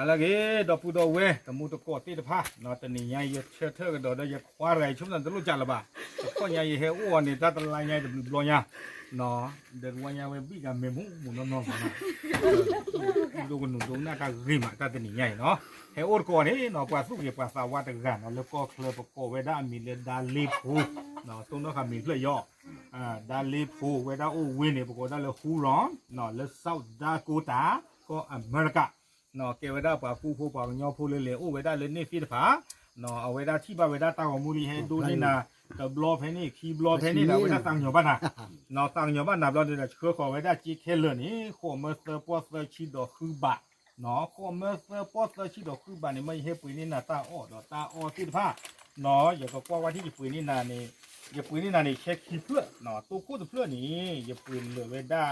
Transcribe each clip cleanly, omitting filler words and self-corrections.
là cái đọc phụ đồ về tầm mua tụ cột tí được ha nó tận này nhảy chơi thơ cái đồ đó giờ qua rồi chúng ta tự lúc chả là bà có nhảy hệ uốn thì ta tự lại nhảy được lo nha nó để qua nhà về bị cái mềm hút nó màดูกันหนุ่มๆหน้าตาริมตาตะนี่ใหญ่เนาะเฮโอดก่อนนี่เนาะกว่าสุกเก็บกว่าสาวาตะกันเนาะแล้วก็เคลอประกอบไว้ด้านมีเลดาลีพูเนาะตรงนั้นก็มีเคลย่อดาลีพูไว้ด้านโอวินเนี่ยประกอบด้านเลยฮูรอนเนาะแล้วเซาดาโกตาก็อเมริกาเนาะเก็บไว้ด้านป่าฟูฟูป่าย่อฟูเลยๆโอไว้ด้านเลยนี่ฟิลิปปินส์เนาะเอาไว้ด้านที่บ้านไว้ด้านตาของมูลีให้ดูนี่นะกับบล็อกเพนี่คีย์บล็อกเพนี่นะไว้ด้านตั้งอยู่บ้านนะเนาะตั้งอยู่บ้านนะบล็อกเนี่ยเคยขอไว้ด้านจีเคเลนี่ขอมาเซอร์ปอสเซอร์ชีดอกคือบะเนาะขอมาเซอร์ปอสเซอร์ชีดอกคือบะนี่ไม่ให้ปุ๋ยนี่นะตาอ้อดอกตาอ้อที่ผ้าเนาะอย่าก็กว่าที่ปุ๋ยนี่นะนี่อย่าปุ๋ยนี่นะนี่เช็คคีเพื่อเนาะตัวคู่ตัวเพื่อนี่อย่าปุ๋ยเหลือไว้ด้าน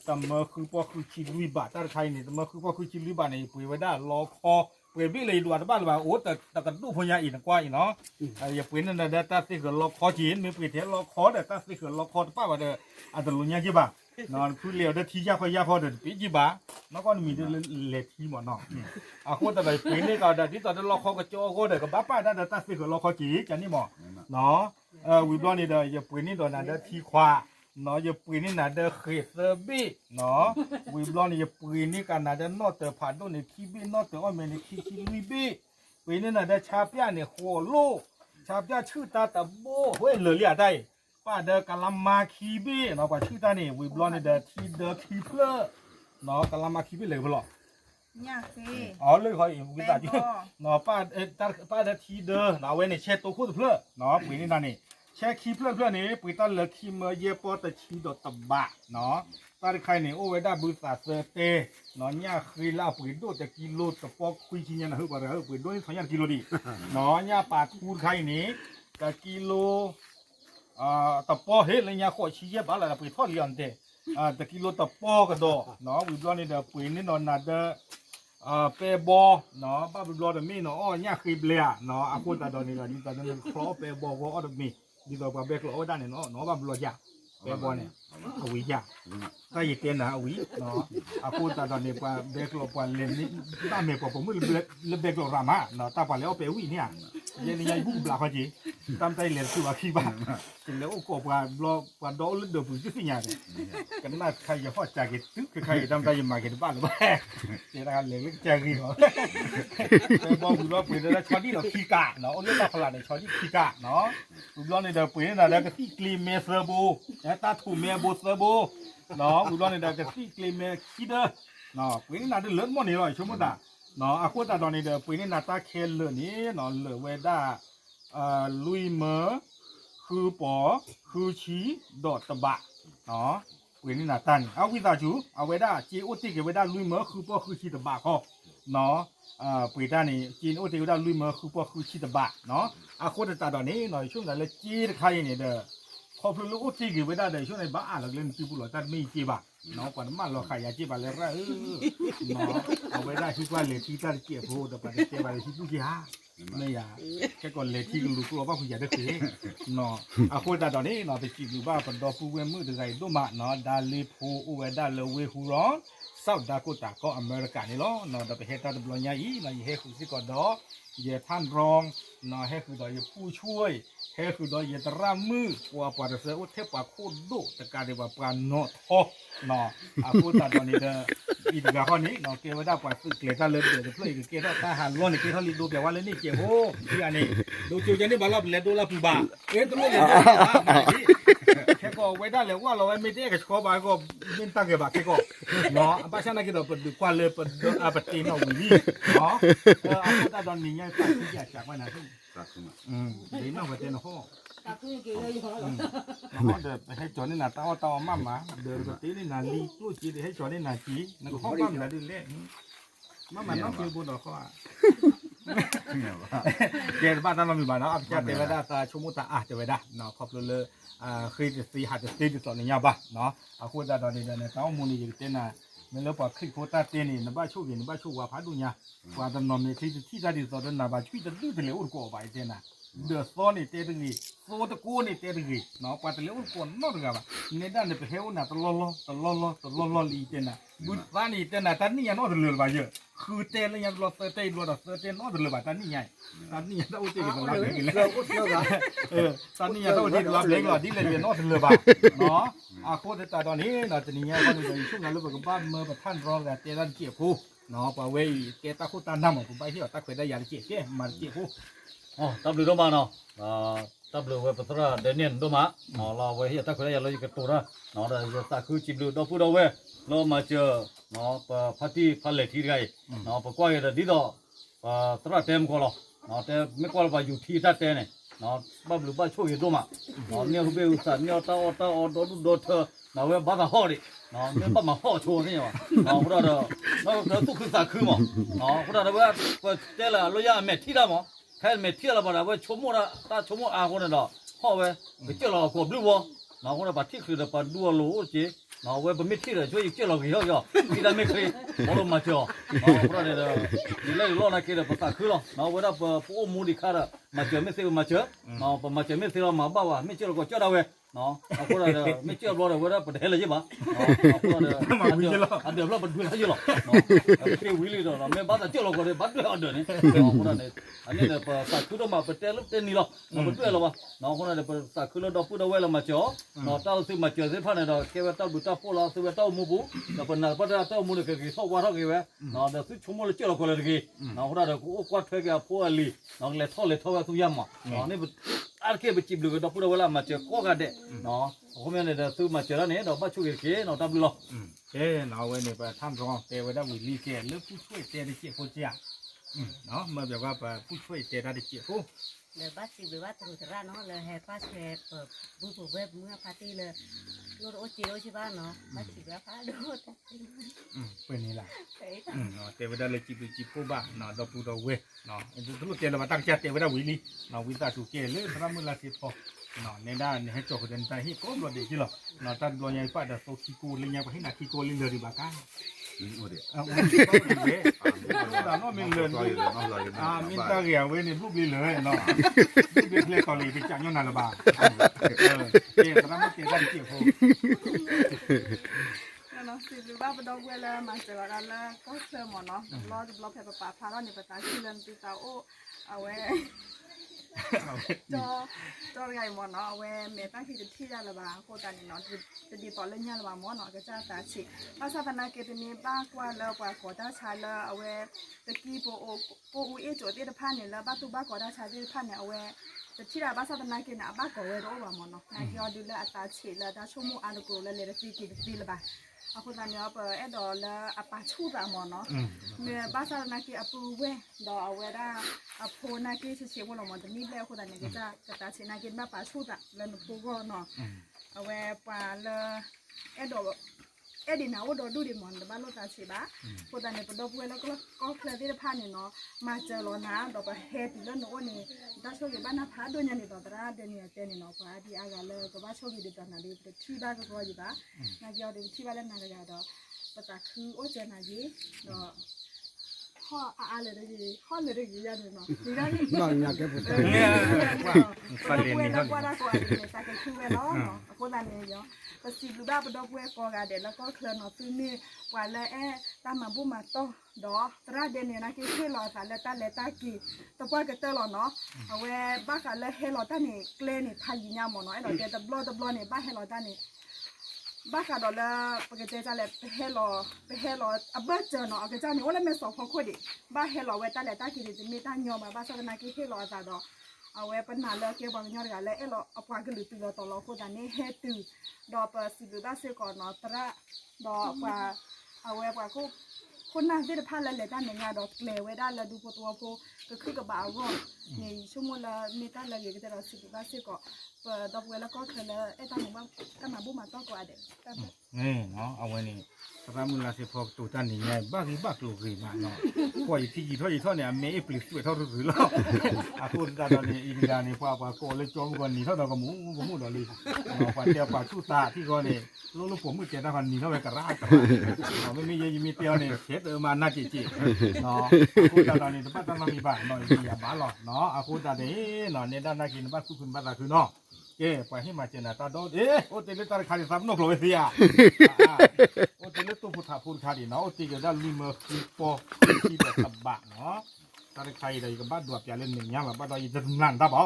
ตำมือคือพอคือชีลุยบะตาไทยนี่ตำมือคือพอคือชีลุยบะนี่ปุ๋ยไว้ด้านรอคอเปลี่ยนวิเลยดูอัตบ้านว่าโอ้แต่กันดูพญาอีกกว่าอีเนาะอย่าเปลี่ยนนั่นแต่ตาสิเกิดล็อกคอจีนมีเปลี่ยนเทล็อกคอแต่ตาสิเกิดล็อกคอป้าว่าเด้ออันตรายยี่บ้านอนคือเลี้ยวเด้อทียาพยาพอเด้อปียี่บ้ามันก็มีเด้อเล็กทีหมดเนาะคนแต่ไปเปลี่ยนนี่ก็เด้อที่ตอนนั้นล็อกคอกระโจก็เด้อกับบ้าป้าได้ตาสิเกิดล็อกคอจีจันนี่หมอเนาะวิบลอนนี่เด้ออย่าเปลี่ยนนี่ตอนนั้นเด้อทีควาเนาะอย่าปืนนี่นะเด้อเขตเซอร์บี้เนาะวิบลอนอย่าปืนนี่กันนะเด้อนอตเตอร์ผ่านตัวนี่คีบี้นอตเตอร์อ้อมนี่คีลุยบี้ปืนนี่นะเด้อชาเปียนี่หัวโลชาเปียชื่อตาตะโบเว้ยเหลือเลียได้ป้าเด้อกะลามาคีบี้เนาะป้าชื่อตานี่วิบลอนนี่เด้อทีเด้อคีเพลอเนาะกะลามาคีบี้เลยบ่หรอเนี่ยสิอ๋อเลยคอยวิตาจิเนาะป้าป้าเด้อทีเด้อเนาะเว้ยนี่เช็ดตัวคู่เพลอเนาะปืนนี่นะนี่แช่ขี้เพื่อนนี่ปุ๋ยตาเหลือขี้เมื่อเย่ปอตะชีดตบะเนาะตาใครเนี่ยโอ้ไว้ได้บุษาเซเตเนาะเนี่ยเคยล่าปุ๋ยโดแต่กิโลตะปอกคุยชิ้นยันหือบะเรอปุ๋ยโดนี่เขายันกิโลดีเนาะเนี่ยปาทูใครนี่กะกิโลตะปอเฮ็ดเลยเนี่ยขอชี้เย็บอะไรปุ๋ยทอดเลี้ยงเตตะกิโลตะปอกระโดเนาะวิบลอนี่เด้อปุ๋ยนี่นอนนาเด้อเปบอเนาะป้าวิบลอเด้อมีเนาะอ๋อเนี่ยเคยเบลียเนาะอากูตาดอนนี่ก็นี่ตาดอนครอเปบอวออดมีดีตัวปลาเบกโลด้านเนี่ยเนาะบ้าบลอยาเปบอเนี่ยเอาวิยาก็ยิ่งเต้นนะเอาวิเนาะอากูตาตอนนี้ปลาเบกโลปลาเลนนี่ตาเมย์ปผมมือเบกโลรามาเนาะตาปลาเลี้ยวเปวิเนี่ยยันยังบุบลาเขาจีตามใจเลนคือว่าขี้บ้าถึงแล้วก็ปลาบลอปลาดอลเดือบปุ๋ยจุดสิ่งอย่างเนี่ยกันน่าใครจะพอใจกันตึ๊กใครตามใจมาเก็บบ้านหรือเปล่าเจ้าการเลี้ยงแจกรีเหรอเปบอบุบลอปุ๋ยแล้วชอดี้เราขี้กะเนาะเรื่องตาพลาดในชอดี้ขี้กะเนาะบุบลอในเดือบปุ๋ยนั่นแหละก็ที่กลีเมเซอร์โบตาถูเมโบเซอร์โบเนาะบุบลอในเดือบก็ที่กลีเมคิดเดอร์เนาะปุ๋ยนี่น่าจะเลือดมันนี่เลยชั่วโมงตาเนาะอากูตาตอนนี้เดือบปุ๋ยนี่น่าตาเคลเลอร์นี่เนาะเหลือเวด้าลุยเมอคือปอคือชีดอตบะเนาะปุ๋ยนี่น่าตันเอาวิซาจูเอาเวด้าจีโอติกเวด้าลุยเมอคือปอคือชีตบะเขาเนาะปุ๋ยด้านนี้จีนโอติกเวด้าลุยเมอคือปอคือชีตบะเนาะอากูตาตอนนี้หน่อยช่วงนั้นเลยจีใครเนี่ยเด้อพอพลูกอุติกเวด้าเด้อช่วงในบ้านเราเล่นจีบุหรี่ตัดไม่จีบะเนาะก่อนมันเราขายยาจีบะเลยละเนาะเอาเวด้าคิดว่าเลยที่ตัดเกี่ยวโพดแต่เกี่ยวไปที่ผู้ชายไม่อยากแค่ก่อนเลยที่ลูกกลัวว่าผู้ใหญ่ได้คือเนาะอาคนตอนนี้เนาะไปจีบอยู่บ้านปนดอฟูเวมือถึงไงดูมาเนาะดาลีโพอุเวดาเลเวฮูรอนเซาดาโกตาก็อเมริกานี่ล้อเนาะเราไปเฮตัดบลอยาอีเนาะเฮคือสิกอดอเยท่านรองเนาะเฮคือดอยผู้ช่วยเฮคือดอยตรามือว่าปาร์เซอุเทปาโคโดตะการเดว่าปานโนทอเนาะอาคนตอนนี้เด้ออีกแบบข้อนี้เนาะเกี่ยวกับดาวปล่อยสึกเกลือตาเลือดเดือดเพื่อเกี่ยวกับทหารล้วนเกี่ยวกับลิดูแบบว่าเลยนี่เกี่ยวโอ้ที่อันนี้ดูจูจันนี่บาลบเลดูลาปูบาตัวนี้แค่ก็ไว้ได้เลยว่าเราไม่ได้กับชอบาก็มินตั้งเก็บบักแค่ก็เนาะภาษาหน้าก็เปิดดูกว่าเลยเปิดปฏิเนาะวิธีเนาะอาคนตอนนี้ยังตัดที่อยากจากว่านะที่ดีมากว่าเจ้าเนาะเดินให้จอนี่นะตามามาเดินปกตินี่นะลีลูกจีให้จอนี่นะจีนั่นก็ห้องบ้านนะดูเล่มามันน้องคือบุญดอกเขาเจ้าบ้านนั้นมีบ้านเนาะอาจจะเทวดาตาชมุตาเทวดาเนาะขอบเลยเคยจะสีหัดจะสีที่ตอนนี้บ้าเนาะอาคุณตาตอนนี้เนี่ยต้องมูนี่อยู่เต้นนะไม่รู้ว่าคลิกโคตรเต้นนี่นบ้าชูวินบ้าชูว่าพัดดุญาว่าตอนนอนเนี่ยที่จะที่ตอนนั้นบ้าช่วยจะดูทะเลอุดกูไปเต้นนะ เดือดซ้อนนี่เตะดึงอีโซตะกูนี่เตะดึงอีเนาะปาตะเลี้ยวก่อนนอกดึงอ่ะในด้านเนี่ยไปเฮวน่ะตะลอลีเตน่ะบุษรานี่เตน่ะตอนนี้ยังนอกดึงเลยบ่เยอะคือเตะแล้วยังรอเตะรอดเตะนอกดึงเลยบ่ตอนนี้ไงตอนนี้ยังต้องเตะกันแล้วตอนนี้ยังต้องเตะรับเล็กหรอที่เลยเป็นนอกดึงเลยบ่เนาะโคตรแต่ตอนนี้เนาะตอนนี้ก็ในช่วงนั้นรู้สึกบ้านเมื่อประท่านรองกับเตะด้านเกี่ยวคู่เนาะปะเว้ยเกตาคู่ตาน้ำผมไปที่ว่าตาเคยได้ยาเกี่ยวมาเกี่ยวคู่ 哦，咱们都嘛喏，咱们为不是啦，这年都嘛，老为现在回来也了一个多了，然后呢，啥口进入到不到位，老嘛就，然后把拍地拍来提来，然后把挂的地道，这啦点过了，然后这没过了把有提啥点呢，然后把不把抽也多嘛，然后你要不有啥，你要到车，然后把它好的。然后你把嘛好抽呢嘛，然后不知道的，那都去啥去嘛，然后不知道的我在了路上没提了嘛。开没贴了吧？那我周末了，打周末啊，我那了，好呗，给接了过不了，然后我那把贴去了，把路接，然后我也不没贴了，所以接了个要，现在没可以，我都没交，然后不知道的，你那老那给了不打去了，然后我那不目的看了，没交没收没交，然后不没交没收了嘛，爸爸没交了个交到位。喏，或者的没接不了，我这不带了去吧？或者的，俺这不对了去了，给围里头了，没把他接了过来，把对了的呢。或者的，俺那不啥去了嘛，不带了带你了，不对了吧？然后或者的不啥去了到不到位了嘛交，然后到时嘛交这盘的，给我到不到破了，是不到木布，那不那不到木的给烧瓜烧给我，然后那是全部的接了过来的给，然后或者的我瓜推给破里，然后来炒个都样嘛，然后那不。알게 붙지 불고 더 뿌려올라 맞죠 꼬가데 너 보면은 또 맞죠 네 너 맞추게 너 더블로 나왜 네ท่านรองเตวดาวิลีแกเลือกผู้ช่วยเตได้เกี่ยวผู้จ้าเนาะมาแบบว่าผู้ช่วยเตได้เกี่ยวผู้เลยบ้านสิบหรือว่าตรุษราเนาะเลยแห่ป้าแชร์เปิดบูบูเว็บเมื่อปาร์ตี้เลยรถโอจิโอชิบ้านเนาะบ้านสิบแล้วป้าดูเป็นนี่แหละเนาะเตวดาเลยจีบผู้บ้าเนาะดอกปูดอกเวเนาะทุกเตเรามาตั้งใจเตวดาวิลีเนาะวิตาสุเกเลยพระมุลาสิพอเนาะในด้านให้จบกันไปให้ก้มรถเด็กที่หรอเนาะตัดตัวใหญ่ป้าเดาโซคิกูเลยยังไปให้นาคิกูเลยเลยดีบ้ากันno mình lên mình ta ghẹo với nên lúc đi lưới nó lúc đi lên còn lì thì chẳng nhau nào là bà tiền nó mất tiền ra đi chịu không nó thì vì bao đầu quay là mà sẽ gọi là có sơ mà nó lo phải bà phá nó này bà ta chỉ lên từ tàu ô à vậy cho ngày mà nó về mẹ ta khi thi ra là bà cô ta nó đi bỏ lên nhà là bà muốn nó cái cha ta chỉ bao giờ phần này cái thì ba qua là qua có ta xài là về cái kia bộ uế chỗ đi phan này là ba tu ba có ta xài đi phan này vềที่เราบ้านสัตว์นักกินอ่ะบ้านก็เวรว่ามันเนาะนายยอดูแลอัตราเฉลี่ยได้ชั่วโมงอันกูเลยเลยตีละบ้าเอาคนนั้นเนี่ยเปิดดอลอัปชูแบบมันเนาะเมื่อบ้านสัตว์นักกินอัปเวดอเอาเวได้อัปโพนักกินเชี่ยวมันมันจะมีแล้วคนนั้นเนี่ยก็จะกระตาเชนักกินบ้านป่าชูแบบแล้วหนูพูก็เนาะเอาเวป่าเลยดอดินาว่าดอดูดิมันแต่บ้านเราตาชีบ้าคนนั้นเนี่ยพอดอกเวแล้วก็เคลื่อนที่ผ่านเนี่ยเนาะมาเจอแล้วนะดอกเฮติแล้วหนูเนี่ยถ้าโชคดีบ้านน้าผาด้วยเนี่ยดอกตราเดเนี่ยเตเนี่ยเนาะพอดีอากาศเลยก็บ้านโชคดีตอนนั้นเลยที่บ้านก็อยู่บ้านนายยอดที่บ้านแล้วนายยอดภาษาคือโอ้เจนายยี่ดอกข้ออะไรเลยข้อเลยเลยยันเนาะดีได้นอนอยากแก้ปวดเนี่ยว่าเรียนนี่เขาว่าได้ก็อะไรเนี่ยแต่ก็คือเวลาเนาะคนนั้นเนี่ยก็สิลูบ้าปดอกเวกอกาเดแล้วก็เคลื่อนออกซื้อนี่ว่าแล้วตามมาบุมาโตดอตราเดเนี่ยนะคือให้รอสารแล้วตาเลตากีตะปอยก็เตอรอเนาะเอาไว้บ้าค่ะแล้วให้รอตานี่เกลนี่ทายิญาหมอเนาะไอ้ดอกเดตบลอนี่บ้าให้รอตานี่บ้าค่ะดอกแล้วปกติจะเลยไปให้รออับเบิร์เจอเนาะเอาไปเจ้านี่ว่าแล้วไม่สอบพอคุยดิบ้าให้รอไว้ตาเลตากีจะมีตาญอมาบ้าสักนาคือให้รอตาดอเอาไว้ปัญหาแล้วเกี่ยวกับยอดกันแล้วเราเอาปากกระลือตีเราต่อเราคนนั้นนี่เฮตุดอกสิบบ้าเสียก่อนเนาะตระดอกว่าเอาไว้ว่าคนนั้นที่จะพาเราเลยด้านในงานดอกเกลไว้ด้านเราดูตัวโพก็คือกับบ่าวว่าในชั่วโมงละมีด้านเราอยู่ก็จะเราสิบบ้าเสียก่อนดอกไว้แล้วก็เคยแล้วไอ้ตาหนูว่าก็มาบุ้มมาต้องกว่าเด็ก นี่เนาะเอาไว้นี่สภาพมือลาเสพอตัวตันนี่ไงบ้าหรือบ้าตัวหรือมาเนาะพออีกทีกี่ท่อเนี่ยเมย์ปลิดไปเท่าหรือแล้วอาพูดกันตอนนี้อีกอย่างนี่พอปาโกเลยจอมกันนี่เท่าเรากับหมูดอลีปาเตียวปาชูตาที่ก่อนนี่ลูกผมมือเจ็ดคนนี่เท่าไรกระไรไม่มียังมีเตียวนี่เช็ดมาหน้าจีจีเนาะพูดตอนนี้บ้านต้องมีบ้านหน่อยอย่าบ้าหรอกเนาะอาพูดตอนนี้เนาะเนี่ยด้านนักกินบ้านคุณบ้านคือเนาะเอ๊ะไปให้มาเจนาตาโดเอ๊ะโอเตเลตาคาริซับนกโลเซียโอเตเลตุพุทธาพูดคาริเนาะโอติเกด้าลิมฟิปอที่แบบตับบะเนาะตาใครได้กับบ้านดวบยาเล่นหนึ่งอย่างแบบบ้านเราจะทำงานตาบ่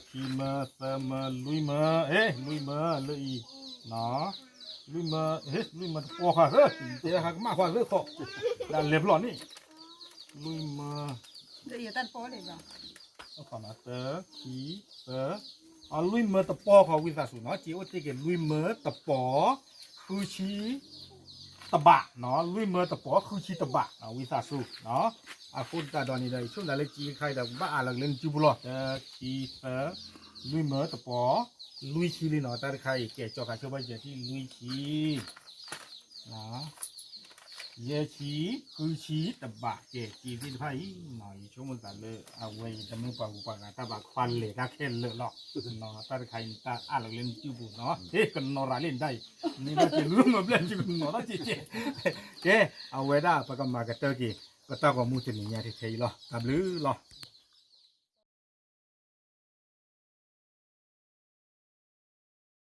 คีเมเซมลุยเมเอ๊ะลุยเมเลยเนาะลุยเมเฮ้ยลุยเมปอค่ะเฮ้ยเจ้าหักมากกว่าเรื่องขอด้านเล็บหล่อนี่ลุยเม เดี๋ยวอย่าตันโป้เลยจ้ะ เอาขอมาเตอคีเตอเอาลุยเมตะปอเขาวิสาสุเนาะจีโอติเกลุยเมตะปอคือชีตะบะเนาะลุยเมตะปอคือชีตะบะเอาวิสาสุเนาะอาคุณตาดอนนี่เลยช่วงนั้นเลยจีใครแต่บ้าอะไรเล่นจูบุลอคีเตอลุยเมตะปอลุยชีเลยเนาะตาใครแกจอขาชาวบ้านเจที่ลุยชีเนาะเยชีคือชีตะบะแกจีที่ไพ่หน่อยช่วงมันตัดเลยเอาไว้จะไม่ปากปากตาบะควันเลยก็แค่เลยหรอกเนาะตาใครตาอะไรเล่นจูบุเนาะเฮ้กันนอราเล่นได้นี่น่าจะรู้มาเล่นจูบุเนาะจีเจแกเอาไว้ได้ปากมากระเตอร์กีก็ตาก็มูจะหนีเนี่ยที่เทยหรอตาบลือหรอ